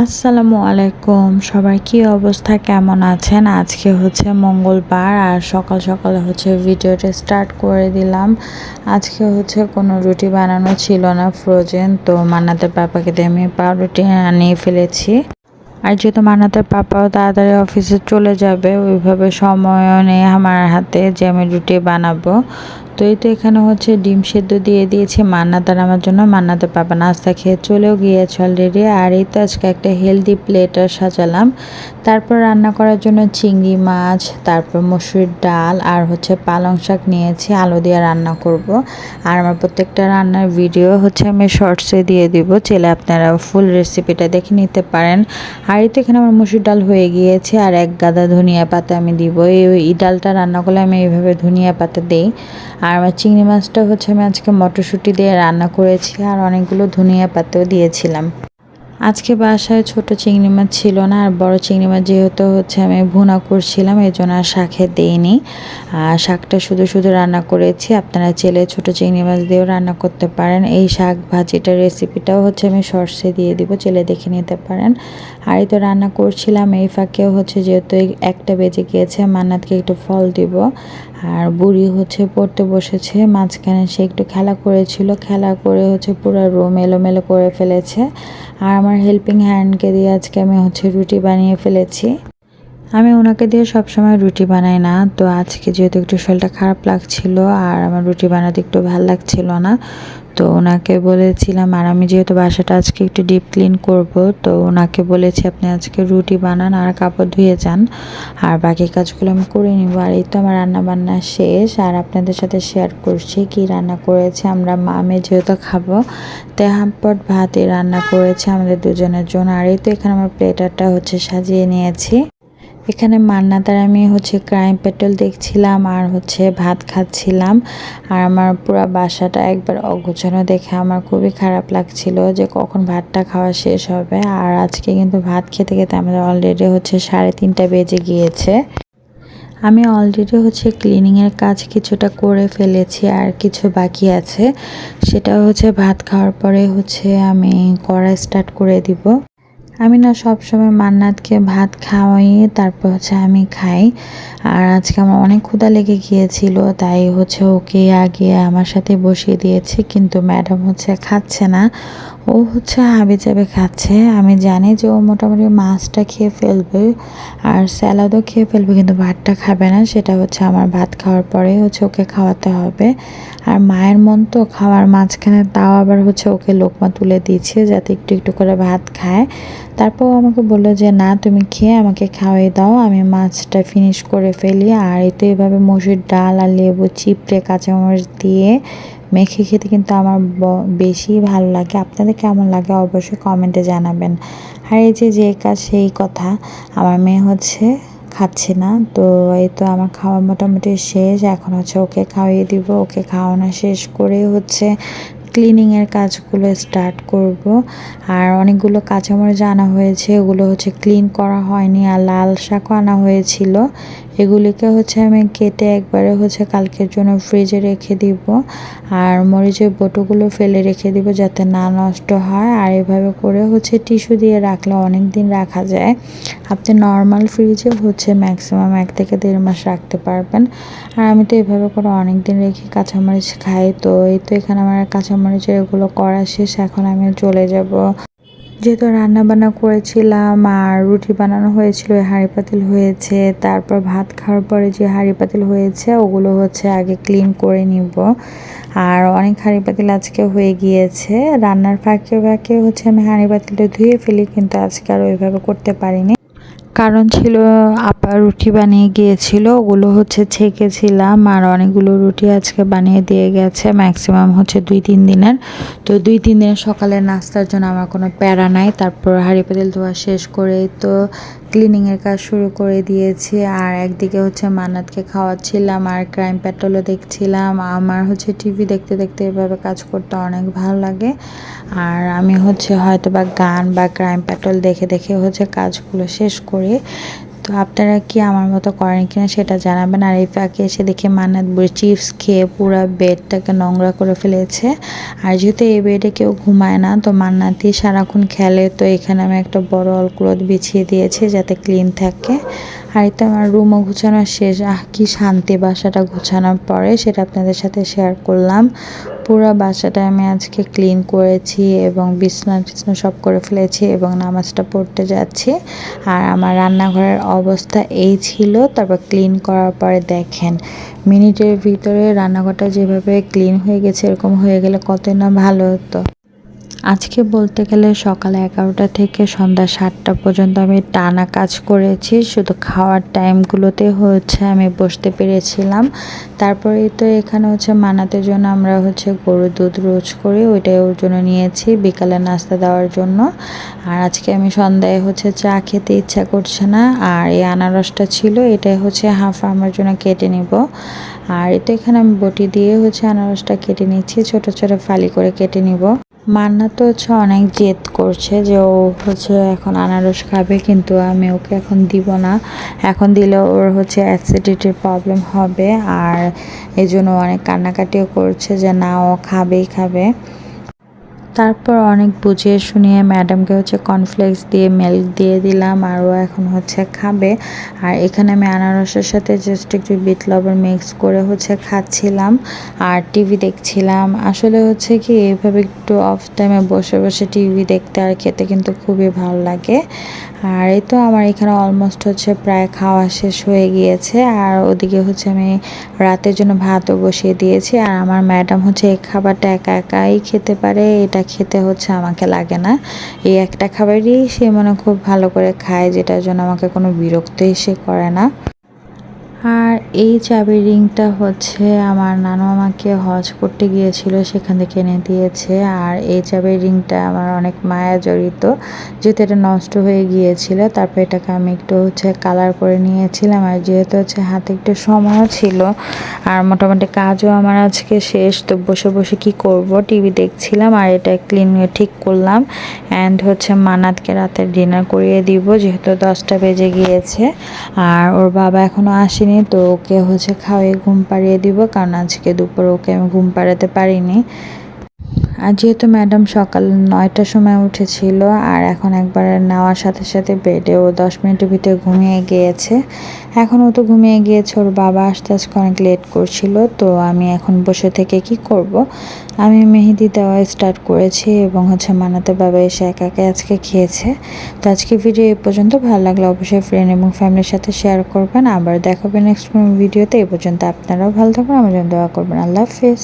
আসসালামু আলাইকুম, সবার কি অবস্থা, কেমন আছেন? আজকে হচ্ছে মঙ্গলবার আর সকাল সকালে হচ্ছে ভিডিওটা স্টার্ট করে দিলাম। আজকে হচ্ছে কোনো রুটি বানানো ছিল না, ফ্রোজেন, তো মান্নাতের পাপাকে দিয়ে আমি পাউরুটি আনিয়ে ফেলেছি। আর যেহেতু মান্নাতের পাপাও তাড়াতাড়ি অফিসে চলে যাবে, ওইভাবে সময়ও নেই আমার হাতে যে আমি রুটি বানাবো। তো এই তো এখানে হচ্ছে ডিম সেদ্ধ দিয়ে দিয়েছি মান্নাত আর আমার জন্য। মান্নাতের পাপা নাস্তা খেয়ে চলেও গিয়েছে অলরেডি। আর এই তো আজকে একটা হেলদি প্লেটার সাজালাম। তারপর রান্না করার জন্য চিংড়ি মাছ, তারপর মসুর ডাল আর হচ্ছে পালং শাক নিয়েছি, আলু দিয়ে রান্না করব। আর আমার প্রত্যেকটা রান্নার ভিডিও হচ্ছে আমি শর্টসে দিয়ে দিব, চাইলে আপনারা ফুল রেসিপিটা দেখে নিতে পারেন। আর এই তো এখানে আমার মসুর ডাল হয়ে গিয়েছে আর এক গাদা ধনিয়া পাতা আমি দিব। এই ডালটা রান্না করলে আমি এইভাবে ধনিয়া পাতা দিই। আর আমার চিংড়ি মাছটা হচ্ছে আমি আজকে মটরশুঁটি দিয়ে রান্না করেছি আর অনেকগুলো ধনিয়া পাতাও দিয়েছিলাম। আজকে বাসায় ছোট চিংড়ি মাছ ছিল না, আর বড় চিংড়ি মাছ যেহেতু হচ্ছে আমি ভুনা করছিলাম, এই জন্য আর শাকে দিইনি। আর শাকটা শুধু শুধু রান্না করেছি। আপনারা চাইলে ছোট চিংড়ি মাছ দিয়েও রান্না করতে পারেন। এই শাক ভাজিটার রেসিপিটাও হচ্ছে আমি শর্টসে দিয়ে দিব, চাইলে দেখে নিতে পারেন। আর এই তো রান্না করছিলাম, এই ফাঁকেও হচ্ছে যেহেতু একটা বেজে গিয়েছে, মান্নাতকে একটু ফল দিব। আর বুড়ি হচ্ছে পড়তে বসেছে, মাঝখানে সে একটু খেলা করেছিল, খেলা করে হচ্ছে পুরো রুম এলোমেলো করে ফেলেছে। আর আমার হেল্পিং হ্যান্ডকে দিয়ে আজকে আমি হচ্ছে রুটি বানিয়ে ফেলেছি। আমি ওনাকে দিয়ে সবসময় রুটি বানাই না, তো আজকে যেহেতু একটু শরীরটা খারাপ লাগছিল আর আমার রুটি বানাতে একটু ভালো লাগছিল না, তো ওনাকে বলেছিলাম। আর আমি যেহেতু বাসাটা আজকে একটু ডিপ ক্লিন করব, তো ওনাকে বলেছি আপনি আজকে রুটি বানান আর কাপড় ধুয়ে যান, আর বাকি কাজগুলো আমি করে নিব। আর এই তো আমার রান্না বান্না শেষ, আর আপনাদের সাথে শেয়ার করছি কি রান্না করেছে। আমরা আমি যেহেতু খাবো, তাই হাম্পট ভাতই রান্না করেছে আমাদের দুজনের জন্য। আর এই তো এখানে আমার প্লেটারটা হচ্ছে সাজিয়ে নিয়েছি। এখানে মান্নাত আর আমি হচ্ছে ক্রাইম পেট্রোল দেখছিলাম আর হচ্ছে ভাত খাচ্ছিলাম। আর আমার পুরো বাসাটা একবার অগোছালো দেখে আমার খুবই খারাপ লাগছিল যে কখন ভাতটা খাওয়া শেষ হবে। আর আজকে কিন্তু ভাত খেতে খেতে আমাদের অলরেডি হচ্ছে 3:30 বেজে গিয়েছে। আমি অলরেডি হচ্ছে ক্লিনিংয়ের কাজ কিছুটা করে ফেলেছি আর কিছু বাকি আছে, সেটা হচ্ছে ভাত খাওয়ার পরে হচ্ছে আমি করা স্টার্ট করে দিব। আমি না সবসময় মান্নাতকে ভাত খাওয়াই, তারপর হচ্ছে আমি খাই। আর আজকে আমার অনেক ক্ষুধা লেগে গিয়েছিল, তাই হচ্ছে ওকে আগে আমার সাথে বসিয়ে দিয়েছি, কিন্তু ম্যাডাম হচ্ছে খাচ্ছে না। ও হচ্ছে হাবিজাবি খাচ্ছে। আমি জানি যে ও মোটামুটি মাছটা খেয়ে ফেলবে আর স্যালাডও খেয়ে ফেলবে, কিন্তু ভাতটা খাবে না। সেটা হচ্ছে আমার ভাত খাওয়ার পরে হচ্ছে ওকে খাওয়াতে হবে। আর মায়ের মন তো খাওয়ার মাঝখানে, তাও আবার হচ্ছে ওকে লোকমা তুলে দিচ্ছে যাতে একটু একটু করে ভাত খায়। তারপর আমাকে বললো যে না, তুমি খেয়ে আমাকে খাওয়াই দাও, আমি মাছটা ফিনিশ করে ফেলি। আর এতে এভাবে মসুর ডাল আর লেবু চিপড়ে কাঁচামরিচ দিয়ে মেখে খেতে কিন্তু আমার বেশি ভালো লাগে। আপনাদের কেমন লাগে অবশ্যই কমেন্টে জানাবেন। আর এই যে কাজ সেই কথা, আমার মেয়ে হচ্ছে খাচ্ছে না। তো এই তো আমার খাওয়া মোটামুটি শেষ, এখন হচ্ছে ওকে খাওয়িয়ে দিব। ওকে খাওয়ানো শেষ করে হচ্ছে ক্লিনিংয়ের কাজগুলো স্টার্ট করব। আর অনেকগুলো কাঁচামরিচ আনা হয়েছে, ওগুলো হচ্ছে ক্লিন করা হয়নি। আর লাল শাকও আনা হয়েছিল, এগুলিকে হচ্ছে আমি কেটে একবারে হচ্ছে কালকের জন্য ফ্রিজে রেখে দিব। আর মরিচের বটোগুলো ফেলে রেখে দিব যাতে না নষ্ট হয়। আর এভাবে করে হচ্ছে টিস্যু দিয়ে রাখলে অনেক দিন রাখা যায়। আপনি নর্মাল ফ্রিজে হচ্ছে ম্যাক্সিমাম 1 থেকে 1.5 মাস রাখতে পারবেন। আর আমি তো এভাবে করে অনেক দিন রেখে কাঁচামরিচ খাই। তো এই তো এখানে আমার কাঁচামরিচের এগুলো করা শেষ, এখন আমি চলে যাব। যেহেতু রান্না বান্না করেছিলাম আর রুটি বানানো হয়েছিল, হাঁড়ি পাতিল হয়েছে, তারপর ভাত খাওয়ার পরে যে হাঁড়ি পাতিল হয়েছে ওগুলো হচ্ছে আগে ক্লিন করে নিব। আর অনেক হাঁড়ি পাতিল আজকে হয়ে গিয়েছে। রান্নার ফাঁকে ফাঁকে হচ্ছে আমি হাঁড়ি পাতিলটা ধুয়ে ফেলি, কিন্তু আজকে আর ওইভাবে করতে পারিনি, কারণ ছিল আপা রুটি বানিয়ে গিয়েছিল, ওগুলো হচ্ছে ছেঁকেছিলাম। আর অনেকগুলো রুটি আজকে বানিয়ে দিয়ে গেছে, ম্যাক্সিমাম হচ্ছে 2-3 দিনের। তো 2-3 দিনের সকালের নাস্তার জন্য আমার কোনো প্যারা নাই। তারপর হাঁড়ি পাতিল ধোয়া শেষ করেই তো ক্লিনিংয়ের কাজ শুরু করে দিয়েছি। আর একদিকে হচ্ছে মান্নাতকে খাওয়াচ্ছিলাম আর ক্রাইম পেট্রোলও দেখছিলাম। আমার হচ্ছে টিভি দেখতে দেখতে এভাবে কাজ করতে অনেক ভালো লাগে। আর আমি হচ্ছে হয়তো বা গান বা ক্রাইম পেট্রোল দেখে দেখে হচ্ছে কাজগুলো শেষ করি। তো আপনারা কি আমার মতো করেন কিনা সেটা জানাবেন। আর এই ফাঁকে এসে দেখি মান্নাত বুড়ি চিপস খেয়ে পুরো বেডটাকে নোংরা করে ফেলেছে। আর যেহেতু এই বেডে কেউ ঘুমায় না, তো মান্নাতই সারাক্ষণ খেলে, তো এখানে আমি একটা বড় অল ক্লথ বিছিয়ে দিয়েছি যাতে ক্লিন থাকে। আর এই তো আমার রুমও গুছানো শেষ। কি শান্তি বাসাটা গুছানোর পরে, সেটা আপনাদের সাথে শেয়ার করলাম। পুরো বাসাটা আমি আজকে ক্লিন করেছি এবং বিছনা টিছনা সব করে ফেলেছি এবং নামাজটা পড়তে যাচ্ছি। আর আমার রান্নাঘরের অবস্থা এই ছিল। তারপর ক্লিন করার পরে দেখেন মিনিটের ভিতরে রান্নাঘরটা যেভাবে ক্লিন হয়ে গেছে, এরকম হয়ে গেলে কতই না ভালো হতো। আজকে বলতে গেলে সকাল 11টা থেকে সন্ধ্যা 7টা পর্যন্ত আমি টানা কাজ করেছি। শুধু খাওয়ার টাইমগুলোতে আমি বসতে পেরেছিলাম। তারপরেই তো এখানে মানাতের জন্য আমরা গরুর দুধ রোজ করি, ওইটাই ওর জন্য নিয়েছি বিকালে নাস্তা দেওয়ার জন্য। আর আজকে আমি সন্ধ্যায় চা খেতে ইচ্ছা করছে না, আর এই আনারসটা ছিল, এটাই হাফ আমার জন্য কেটে নিব। আর এই তো এখানে আমি বটি দিয়ে আনারসটা কেটে নিচ্ছি, ছোট ছোট ফালি করে কেটে নিব। মান্না তো অনেক জেদ করছে যে ও এখন আনারস খাবে, কিন্তু আমি ওকে এখন দিব না। এখন দিলে ওর অ্যাসিডিটির প্রবলেম হবে, আর এই জন্য অনেক কান্নাকাটিও করছে যে না, ও খাবেই খাবে। তারপর অনেক বুঝিয়ে শুনিয়ে ম্যাডামকে কর্নফ্লেক্স দিয়ে মিল্ক দিয়ে দিলাম, আর ও এখন খাবে। আর এখানে আমি আনারসের সাথে জাস্ট একটু বিট লবণ মিক্স করে খাচ্ছিলাম আর টিভি দেখছিলাম। আসলে কি এইভাবে একটু অফ টাইমে বসে বসে টিভি দেখতে আর খেতে কিন্তু খুবই ভালো লাগে। আর এই তো আমার এখানে অলমোস্ট প্রায় খাওয়া শেষ হয়ে গিয়েছে। আর ওদিকে আমি রাতের জন্য ভাতও বসিয়ে দিয়েছি। আর আমার ম্যাডাম এই খাবারটা একা একাই খেতে পারে, এটা খেতে আমাকে লাগে না। এই একটা খাবারই সে খুব ভালো করে খায়, যেটার জন্য আমাকে কোনো বিরক্তই সে করে না। আর এই চাবির রিংটা আমার নানু আমাকে হজ করতে গিয়েছিল, সেখান থেকে এনে দিয়েছে। আর এই চাবির রিংটা আমার অনেক মায়া জড়িত, যেহেতু এটা নষ্ট হয়ে গিয়েছিল। তারপর এটাকে আমি একটু কালার করে নিয়েছিলাম। আর যেহেতু হাতে একটু সময়ও ছিল, আর মোটামুটি কাজও আমার আজকে শেষ, তো বসে বসে কি করব, টিভি দেখছিলাম। আর এটা ক্লিন ঠিক করলাম। অ্যান্ড মানাতকে রাতের ডিনার করিয়ে দিব, যেহেতু 10টা বেজে গিয়েছে। আর ওর বাবা এখনও আসেনি, তো ওকে খাওয়াই ঘুম পাড়িয়ে দিব, কারণ আজকে দুপুরে ওকে আমি ঘুম পাড়াতে পারিনি। আর যেহেতু ম্যাডাম সকাল 9টার সময় উঠেছিল, আর এখন একবার নেওয়ার সাথে সাথে বেডে ও 10 মিনিটের ভিতরে ঘুমিয়ে গিয়েছে। এখন ও তো ঘুমিয়ে গিয়েছে, ওর বাবা আসতে আজকে অনেক লেট করছিল। তো আমি এখন বসে থেকে কি করব, আমি মেহেদি দেওয়া স্টার্ট করেছি এবং মানাতে বাবা এসে একা একা আজকে খেয়েছে। তো আজকে ভিডিও এই পর্যন্ত। ভালো লাগলে অবশ্যই ফ্রেন্ড এবং ফ্যামিলির সাথে শেয়ার করবেন। আবার দেখাবেন নেক্সট কোনো ভিডিওতে। এই পর্যন্ত আপনারাও ভালো থাকবেন, আমার জন্য দোয়া করবেন। আল্লাহ হাফেজ।